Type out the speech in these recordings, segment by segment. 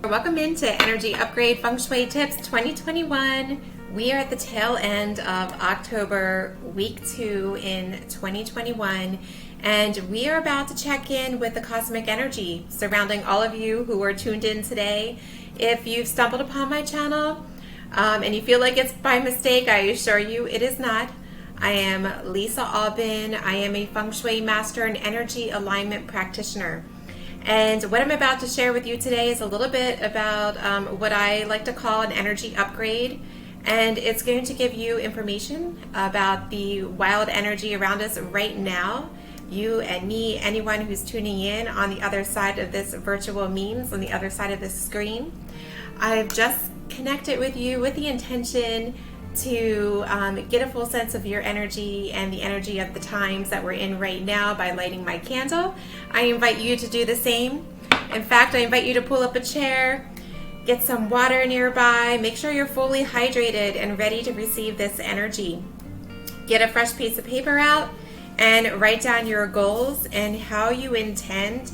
Welcome into Energy Upgrade Feng Shui Tips 2021. We are at the tail end of October, week 2 in 2021, and we are about to check in with the cosmic energy surrounding all of you who are tuned in today. If you've stumbled upon my channel and you feel like it's by mistake, I assure you it is not. I am Lisa Albin. I am a Feng Shui master and energy alignment practitioner. And what I'm about to share with you today is a little bit about what I like to call an energy upgrade. And it's going to give you information about the wild energy around us right now. You and me, anyone who's tuning in on the other side of this virtual means, on the other side of this screen. I've just connected with you with the intention to get a full sense of your energy and the energy of the times that we're in right now by lighting my candle. I invite you to do the same. In fact, I invite you to pull up a chair, get some water nearby, make sure you're fully hydrated and ready to receive this energy. Get a fresh piece of paper out and write down your goals and how you intend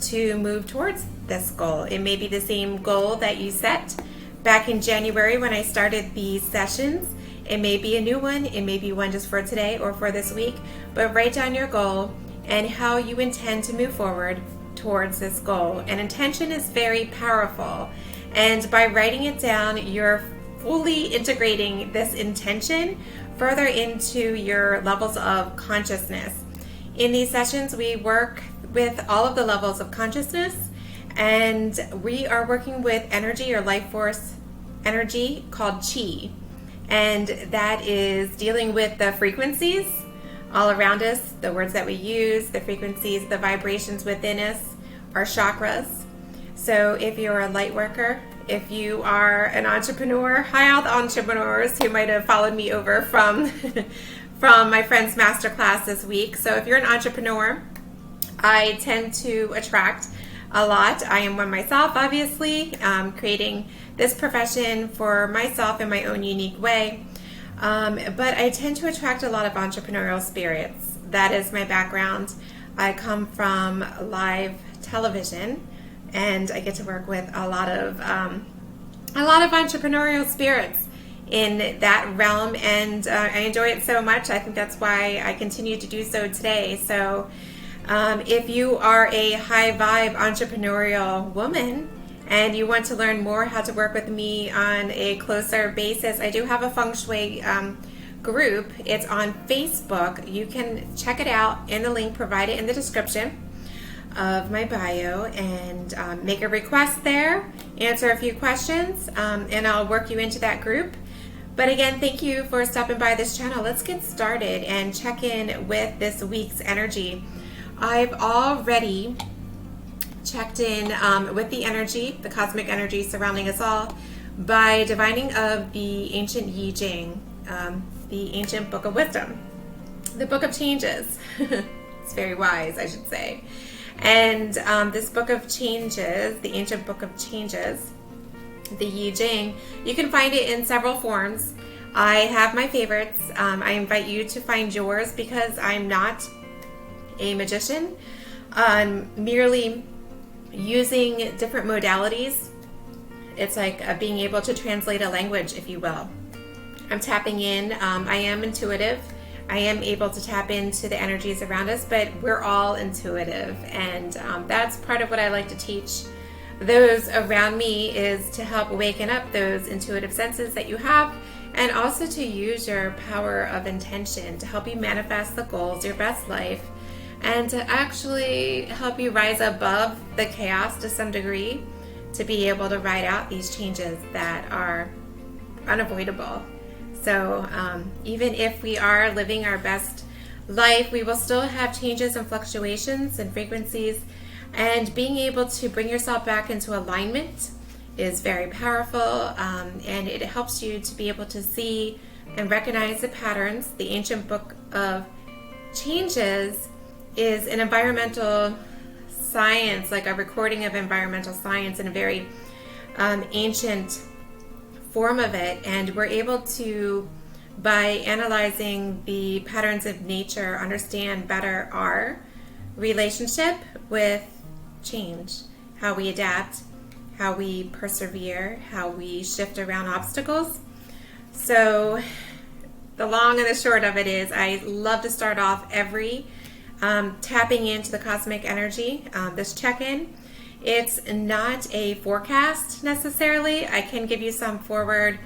to move towards this goal. It may be the same goal that you set back in January when I started these sessions. It may be a new one, it may be one just for today or for this week, but write down your goal and how you intend to move forward towards this goal. And intention is very powerful. And by writing it down, you're fully integrating this intention further into your levels of consciousness. In these sessions, we work with all of the levels of consciousness, and we are working with energy or life force energy called Qi. And that is dealing with the frequencies all around us, the words that we use, the frequencies, the vibrations within us, our chakras. So if you're a light worker, if you are an entrepreneur, hi all the entrepreneurs who might have followed me over from my friend's masterclass this week. So if you're an entrepreneur, I tend to attract a lot. I am one myself, obviously, creating this profession for myself in my own unique way. But I tend to attract a lot of entrepreneurial spirits. That is my background. I come from live television, and I get to work with a lot of entrepreneurial spirits in that realm, and I enjoy it so much. I think that's why I continue to do so today. So if you are a high vibe entrepreneurial woman and you want to learn more how to work with me on a closer basis, I do have a Feng Shui group. It's on Facebook. You can check it out in the link provided in the description of my bio and make a request there, answer a few questions, and I'll work you into that group. But again, thank you for stopping by this channel. Let's get started and check in with this week's energy. I've already checked in with the energy, the cosmic energy surrounding us all, by divining of the ancient Ching, the ancient book of wisdom, the book of changes. It's very wise, I should say. And this book of changes, the ancient book of changes, the Ching, you can find it in several forms. I have my favorites. I invite you to find yours because I'm not a magician. Merely using different modalities. It's like being able to translate a language, if you will. I'm tapping in. I am intuitive. I am able to tap into the energies around us, but we're all intuitive, and that's part of what I like to teach those around me, is to help awaken up those intuitive senses that you have, and also to use your power of intention to help you manifest the goals, your best life, and to actually help you rise above the chaos to some degree, to be able to ride out these changes that are unavoidable. So even if we are living our best life, we will still have changes and fluctuations and frequencies, and being able to bring yourself back into alignment is very powerful, and it helps you to be able to see and recognize the patterns. The ancient book of changes is an environmental science, like a recording of environmental science in a very ancient form of it, and we're able to, by analyzing the patterns of nature, understand better our relationship with change, how we adapt, how we persevere, how we shift around obstacles. So the long and the short of it is, I love to start off every tapping into the cosmic energy, this check-in. It's not a forecast necessarily. I can give you some forward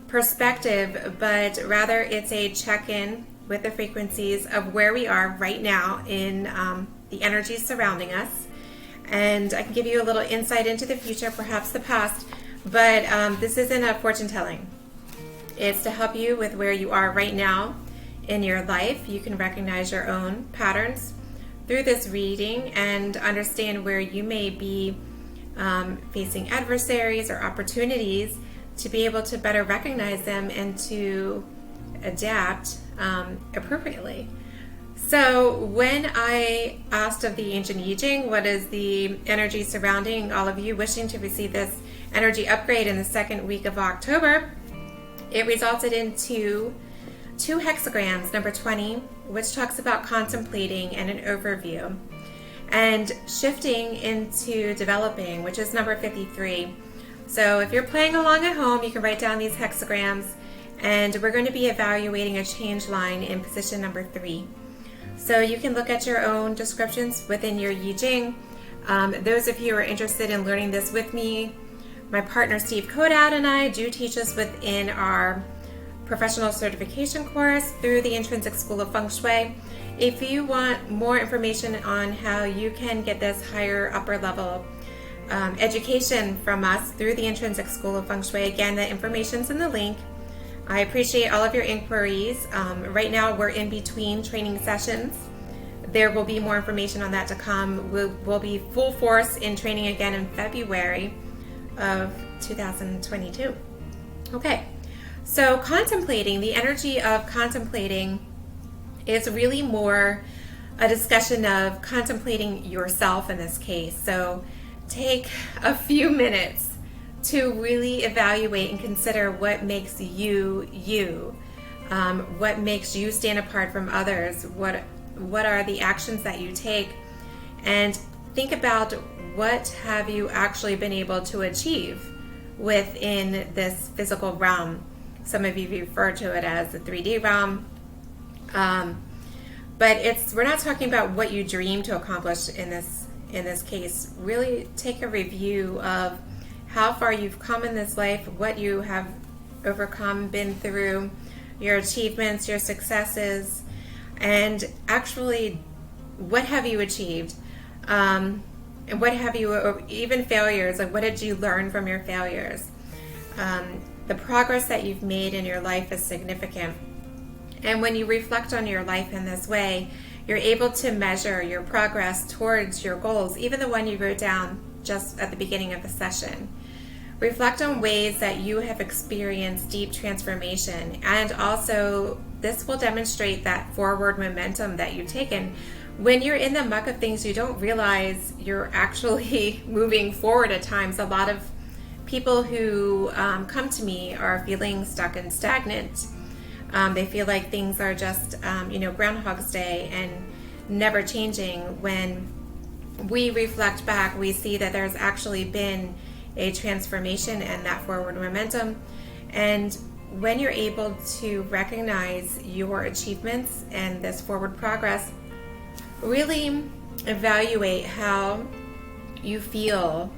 perspective, but rather it's a check-in with the frequencies of where we are right now in the energies surrounding us. And I can give you a little insight into the future, perhaps the past, but this isn't a fortune telling. It's to help you with where you are right now in your life. You can recognize your own patterns through this reading and understand where you may be facing adversaries or opportunities, to be able to better recognize them and to adapt appropriately. So when I asked of the ancient I Ching, what is the energy surrounding all of you wishing to receive this energy upgrade in the second week of October, it resulted into two hexagrams, number 20, which talks about contemplating and an overview, and shifting into developing, which is number 53. So if you're playing along at home, you can write down these hexagrams, and we're going to be evaluating a change line in position number 3. So you can look at your own descriptions within your I Ching. Those of you who are interested in learning this with me, my partner Steve Kodad and I do teach this within our professional certification course through the Intrinsic School of Feng Shui. If you want more information on how you can get this higher upper level education from us through the Intrinsic School of Feng Shui, again, the information's in the link. I appreciate all of your inquiries. Right now we're in between training sessions. There will be more information on that to come. We'll be full force in training again in February of 2022. Okay, so contemplating, the energy of contemplating is really more a discussion of contemplating yourself in this case. So take a few minutes to really evaluate and consider what makes you you, what makes you stand apart from others, what are the actions that you take, and think about what have you actually been able to achieve within this physical realm. Some of you refer to it as the 3D realm, but we're not talking about what you dream to accomplish in this case. Really take a review of how far you've come in this life, what you have overcome, been through, your achievements, your successes, and actually what have you achieved, and what have you, even failures, like what did you learn from your failures? The progress that you've made in your life is significant. And when you reflect on your life in this way, you're able to measure your progress towards your goals, even the one you wrote down just at the beginning of the session. Reflect on ways that you have experienced deep transformation, and also this will demonstrate that forward momentum that you've taken. When you're in the muck of things, you don't realize you're actually moving forward at times. A lot of people who come to me are feeling stuck and stagnant. They feel like things are just, Groundhog's Day and never changing. When we reflect back, we see that there's actually been a transformation and that forward momentum. And when you're able to recognize your achievements and this forward progress, really evaluate how you feel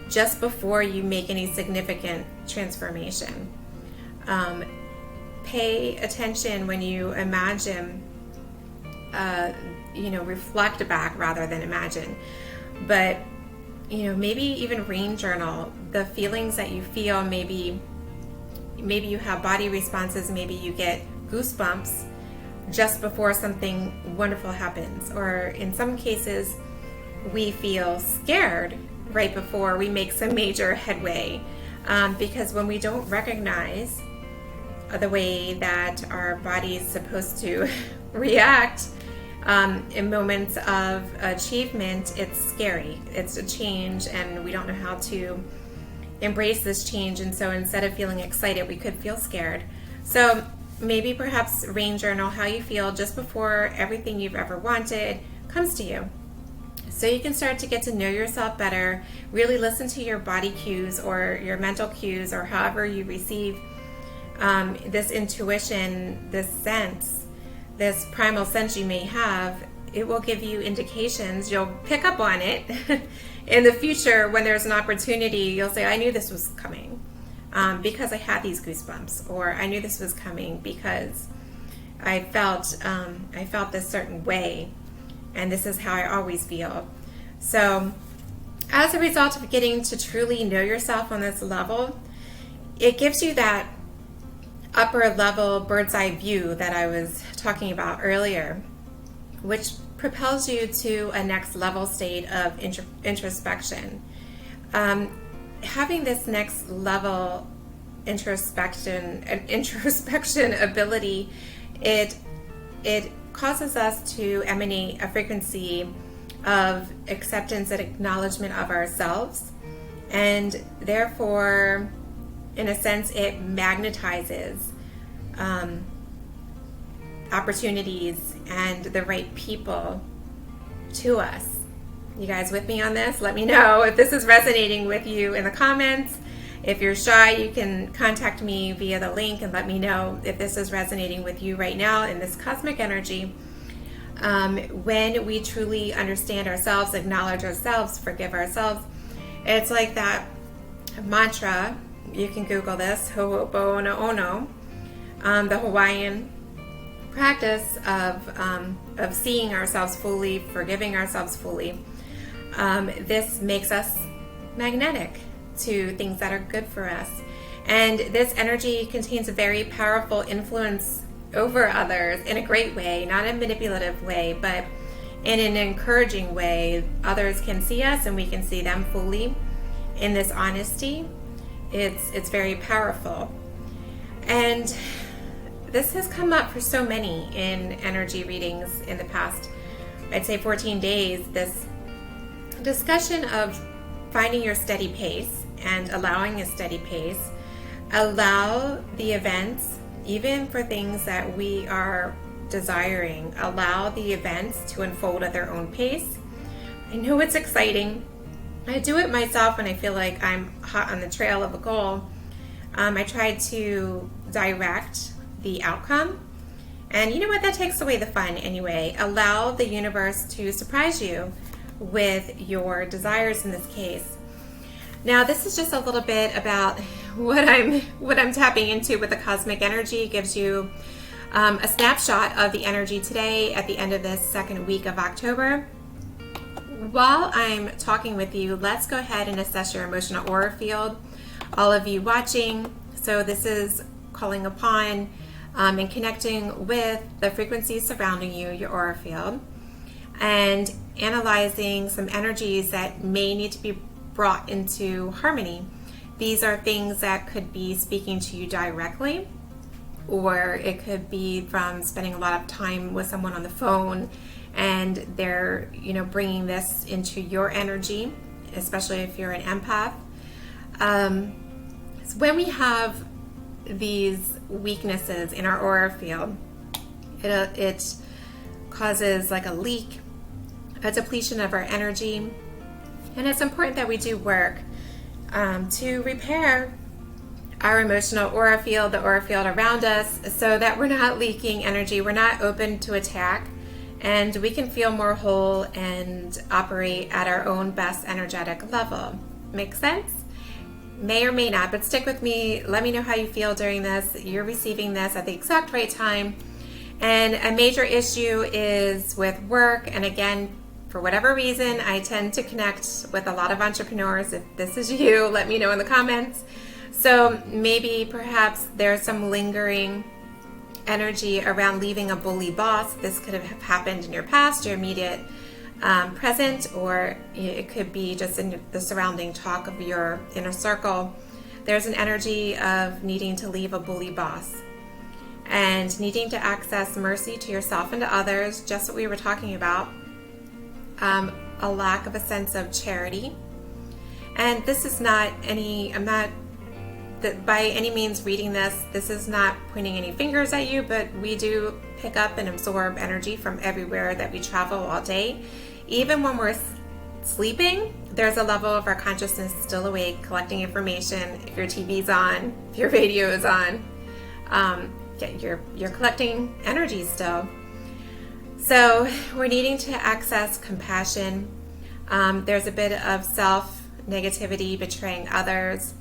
just before you make any significant transformation. Pay attention when you imagine, reflect back rather than imagine. But, maybe even rain journal the feelings that you feel. Maybe you have body responses, maybe you get goosebumps just before something wonderful happens. Or in some cases, we feel scared right before we make some major headway, because when we don't recognize the way that our body is supposed to react in moments of achievement, it's scary. It's a change, and we don't know how to embrace this change. And so instead of feeling excited, we could feel scared. So maybe perhaps rain journal how you feel just before everything you've ever wanted comes to you. so you can start to get to know yourself better, really listen to your body cues or your mental cues, or however you receive this intuition, this sense, this primal sense you may have. It will give you indications. You'll pick up on it in the future when there's an opportunity. You'll say, I knew this was coming because I had these goosebumps, or I knew this was coming because I felt this certain way, and this is how I always feel. So as a result of getting to truly know yourself on this level, it gives you that upper level bird's eye view that I was talking about earlier, which propels you to a next level state of introspection. Having this next level introspection ability, it causes us to emanate a frequency of acceptance and acknowledgement of ourselves, and therefore, in a sense, it magnetizes opportunities and the right people to us. You guys with me on this? Let me know if this is resonating with you in the comments. If you're shy, you can contact me via the link and let me know if this is resonating with you right now in this cosmic energy. When we truly understand ourselves, acknowledge ourselves, forgive ourselves, it's like that mantra. You can Google this, Ho'oponopono, the Hawaiian practice of seeing ourselves fully, forgiving ourselves fully. This makes us magnetic to things that are good for us. And this energy contains a very powerful influence over others in a great way, not a manipulative way, but in an encouraging way. Others can see us and we can see them fully in this honesty. It's very powerful. And this has come up for so many in energy readings in the past, I'd say 14 days, this discussion of finding your steady pace and allowing a steady pace. Allow the events, even for things that we are desiring, allow the events to unfold at their own pace. I know it's exciting. I do it myself when I feel like I'm hot on the trail of a goal. I try to direct the outcome. And you know what? That takes away the fun anyway. Allow the universe to surprise you with your desires in this case. Now, this is just a little bit about what I'm tapping into with the cosmic energy. It gives you a snapshot of the energy today at the end of this second week of October. While I'm talking with you, let's go ahead and assess your emotional aura field. All of you watching, so this is calling upon and connecting with the frequencies surrounding you, your aura field, and analyzing some energies that may need to be brought into harmony. These are things that could be speaking to you directly, or it could be from spending a lot of time with someone on the phone and they're, bringing this into your energy, especially if you're an empath. So when we have these weaknesses in our aura field, it causes like a leak, a depletion of our energy, and it's important that we do work to repair our emotional aura field, the aura field around us, so that we're not leaking energy, we're not open to attack, and we can feel more whole and operate at our own best energetic level. Make sense? May or may not, but stick with me. Let me know how you feel during this. You're receiving this at the exact right time. And a major issue is with work. And again, for whatever reason, I tend to connect with a lot of entrepreneurs. If this is you, let me know in the comments. So maybe perhaps there's some lingering energy around leaving a bully boss. This could have happened in your past, your immediate present, or it could be just in the surrounding talk of your inner circle. There's an energy of needing to leave a bully boss and needing to access mercy to yourself and to others, just what we were talking about. A lack of a sense of charity. And this is not I'm not by any means reading this. This is not pointing any fingers at you, but we do pick up and absorb energy from everywhere that we travel all day. Even when we're sleeping, there's a level of our consciousness still awake, collecting information. If your TV's on, if your radio is on, you're collecting energy still. So we're needing to access compassion. There's a bit of self-negativity, betraying others,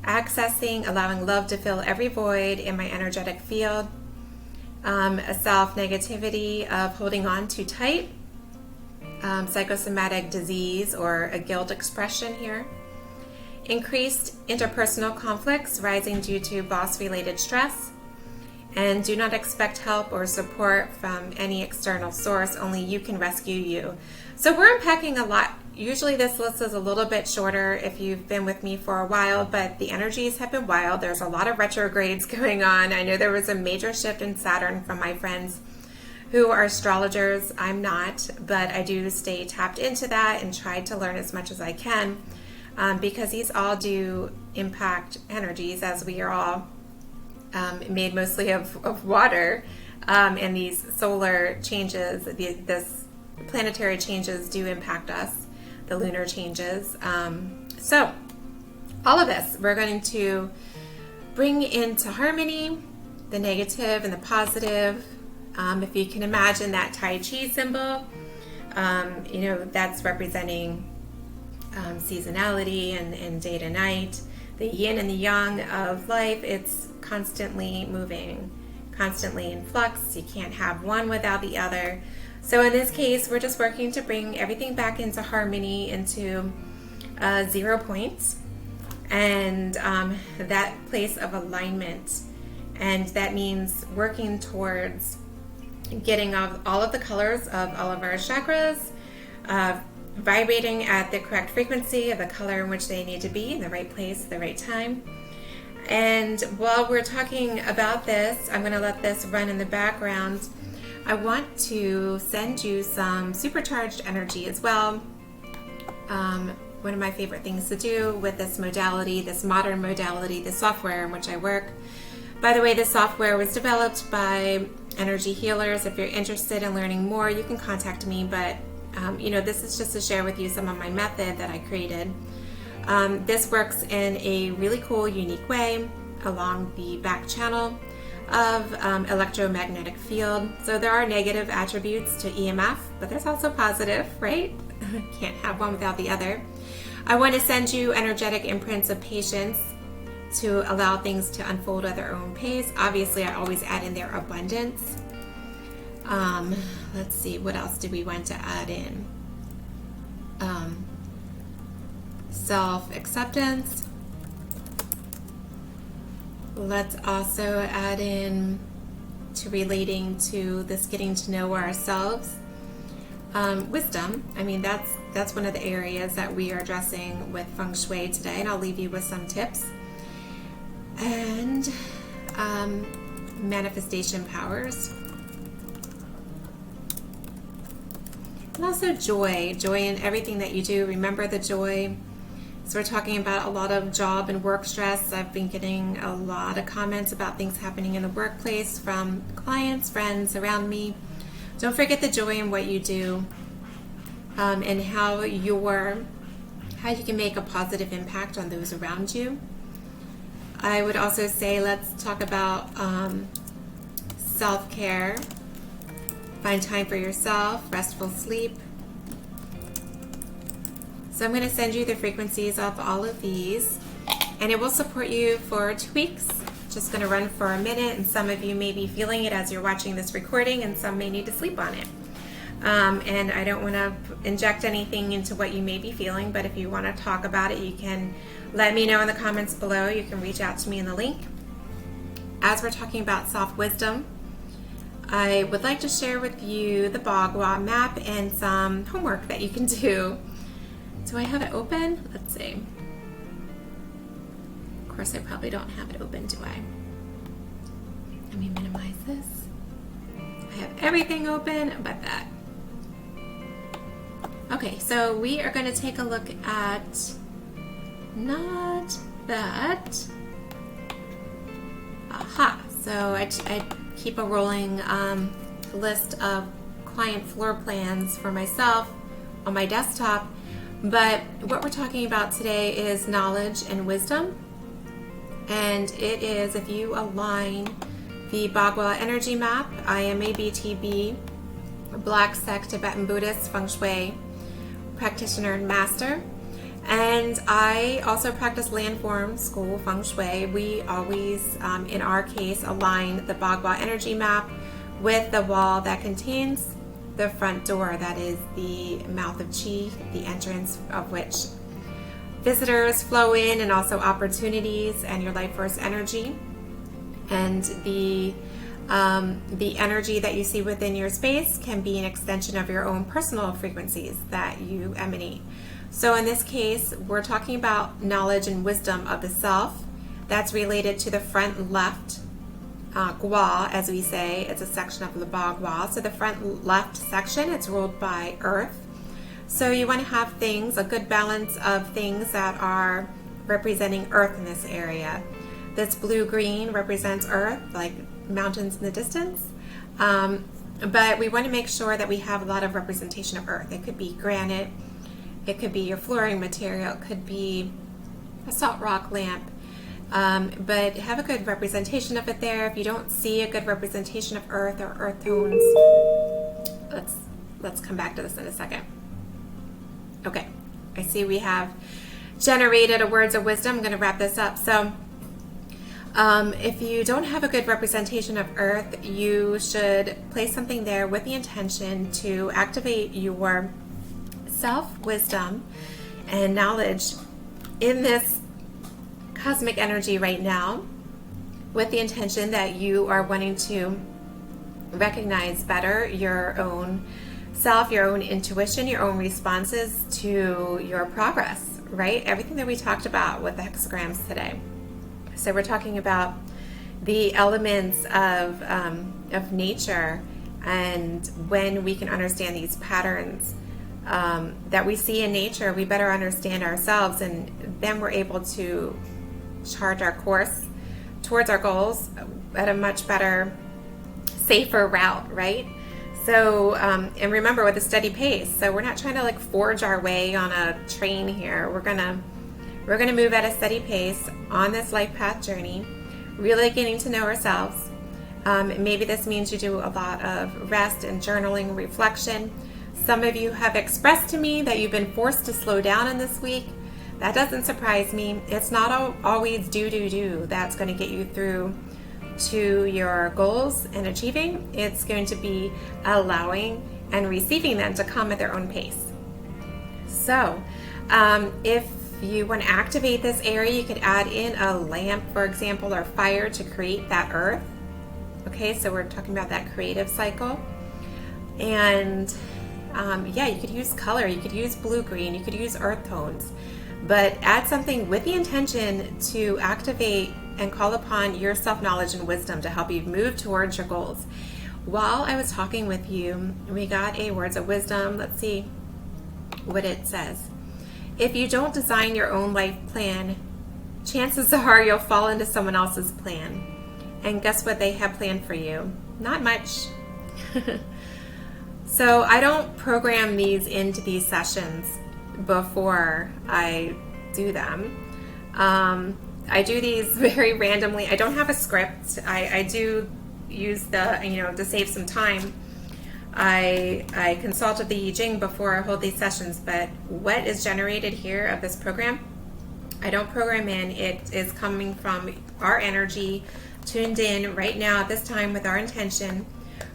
accessing, allowing love to fill every void in my energetic field, a self-negativity of holding on too tight, psychosomatic disease or a guilt expression here, increased interpersonal conflicts rising due to boss-related stress, and do not expect help or support from any external source. Only you can rescue you. So we're unpacking a lot. Usually this list is a little bit shorter if you've been with me for a while, but the energies have been wild. There's a lot of retrogrades going on. I know there was a major shift in Saturn from my friends who are astrologers. I'm not, but I do stay tapped into that and try to learn as much as I can, because these all do impact energies, as we are all made mostly of water, and these solar changes, this planetary changes do impact us, the lunar changes. So all of this we're going to bring into harmony, the negative and the positive. If you can imagine that Tai Chi symbol, that's representing seasonality and day to night, the yin and the yang of life. It's constantly moving, constantly in flux. You can't have one without the other. So in this case, we're just working to bring everything back into harmony, into 0 points, and that place of alignment. And that means working towards getting all of the colors of all of our chakras, vibrating at the correct frequency of the color in which they need to be, in the right place, the right time. And while we're talking about this, I'm going to let this run in the background. I want to send you some supercharged energy as well. One of my favorite things to do with this modality, this modern modality, the software in which I work. By the way, this software was developed by energy healers. If you're interested in learning more, you can contact me, but this is just to share with you some of my method that I created. This works in a really cool, unique way along the back channel of electromagnetic field. So there are negative attributes to EMF, but there's also positive, right? Can't have one without the other. I want to send you energetic imprints of patience to allow things to unfold at their own pace. Obviously, I always add in their abundance. Let's see, what else do we want to add in? Self-acceptance. Let's also add in to relating to this getting to know ourselves. Wisdom. I mean, that's one of the areas that we are addressing with Feng Shui today, and I'll leave you with some tips. And manifestation powers. And also joy in everything that you do. Remember the joy. So we're talking about a lot of job and work stress. I've been getting a lot of comments about things happening in the workplace from clients, friends around me. Don't forget the joy in what you do, and how you can make a positive impact on those around you. I would also say let's talk about self-care. Find time for yourself, restful sleep. So I'm going to send you the frequencies of all of these, and it will support you for 2 weeks. Just going to run for a minute, and some of you may be feeling it as you're watching this recording, and some may need to sleep on it. And I don't want to inject anything into what you may be feeling, but if you want to talk about it, you can let me know in the comments below. You can reach out to me in the link. As we're talking about self-wisdom, I would like to share with you the Bagua map and some homework that you can do. Do I have it open? Let's see. Of course, I probably don't have it open, do I? Let me minimize this. I have everything open but that. Okay, so we are going to take a look at not that. Aha, so I keep a rolling list of client floor plans for myself on my desktop. But what we're talking about today is knowledge and wisdom. And it is if you align the Bagua energy map. I am a BTB, Black Sect Tibetan Buddhist Feng Shui practitioner and master. And I also practice landform school Feng Shui. We always, in our case, align the Bagua energy map with the wall that contains the front door, that is the mouth of Qi, the entrance of which visitors flow in, and also opportunities and your life force energy. And the energy that you see within your space can be an extension of your own personal frequencies that you emanate. So in this case, we're talking about knowledge and wisdom of the self. That's related to the front left gua, as we say. It's a section of the Bagua. So the front left section, it's ruled by earth. So you want to have things, a good balance of things that are representing earth in this area. This blue-green represents earth, like mountains in the distance. But we want to make sure that we have a lot of representation of earth. It could be granite, it could be your flooring material, it could be a salt rock lamp. But have a good representation of it there. If you don't see a good representation of earth or earth tones, let's come back to this in a second. Okay, I see we have generated a words of wisdom. I'm going to wrap this up. So if you don't have a good representation of earth, you should place something there with the intention to activate your self-wisdom and knowledge in this cosmic energy right now, with the intention that you are wanting to recognize better your own self, your own intuition, your own responses to your progress, right? Everything that we talked about with the hexagrams today. So we're talking about the elements of nature, and when we can understand these patterns that we see in nature, we better understand ourselves, and then we're able to chart our course towards our goals at a much better, safer route, right? So, and remember, with a steady pace. So we're not trying to like forge our way on a train here. We're gonna move at a steady pace on this life path journey, really getting to know ourselves. Maybe this means you do a lot of rest and journaling, reflection. Some of you have expressed to me that you've been forced to slow down in this week. That doesn't surprise me. It's not always do that's going to get you through to your goals and achieving. It's going to be allowing and receiving them to come at their own pace. So if you want to activate this area, you could add in a lamp, for example, or fire to create that earth. Okay, so we're talking about that creative cycle. And yeah, you could use color, you could use blue-green, you could use earth tones, but add something with the intention to activate and call upon your self-knowledge and wisdom to help you move towards your goals. While I was talking with you, we got a words of wisdom. Let's see what it says. If you don't design your own life plan, chances are you'll fall into someone else's plan. And guess what they have planned for you? Not much. So I don't program these into these sessions before I do them. I do these very randomly. I don't have a script. I do use to save some time. I consulted the Ching before I hold these sessions, but what is generated here of this program, I don't program in. It is coming from our energy, tuned in right now at this time with our intention.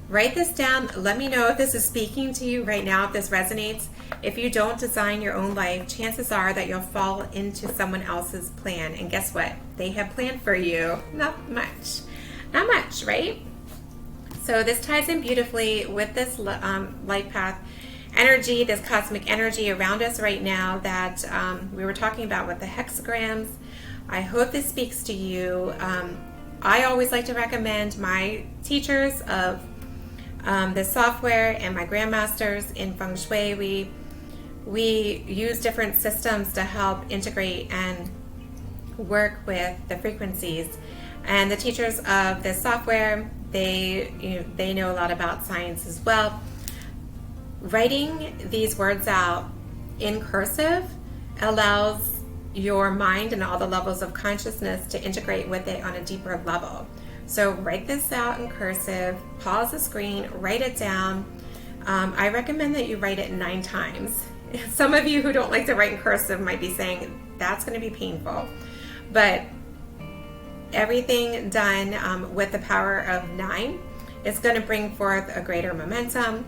Write this down. Let me know if this is speaking to you right now, if this resonates. If you don't design your own life, chances are that you'll fall into someone else's plan. And guess what? They have planned for you. Not much. Not much, right? So this ties in beautifully with this life path energy, this cosmic energy around us right now that we were talking about with the hexagrams. I hope this speaks to you. I always like to recommend my teachers of this software and my grandmasters in Feng Shui. We use different systems to help integrate and work with the frequencies. And the teachers of this software, they know a lot about science as well. Writing these words out in cursive allows your mind and all the levels of consciousness to integrate with it on a deeper level. So write this out in cursive, pause the screen, write it down. I recommend that you write it 9 times. Some of you who don't like to write in cursive might be saying that's going to be painful, but everything done with the power of 9 is going to bring forth a greater momentum.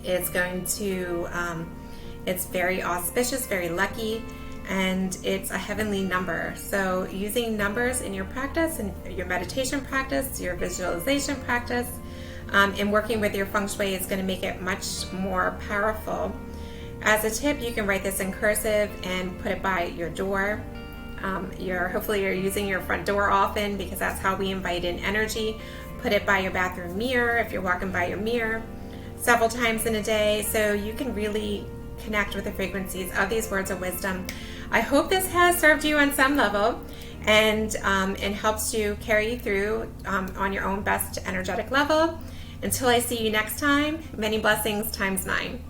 It's going to, it's very auspicious, very lucky, and it's a heavenly number. So using numbers in your practice, and your meditation practice, your visualization practice, and working with your Feng Shui is going to make it much more powerful. As a tip, you can write this in cursive and put it by your door. Hopefully you're using your front door often, because that's how we invite in energy. Put it by your bathroom mirror if you're walking by your mirror several times in a day, so you can really connect with the frequencies of these words of wisdom. I hope this has served you on some level and helps you carry you through on your own best energetic level. Until I see you next time, many blessings times 9.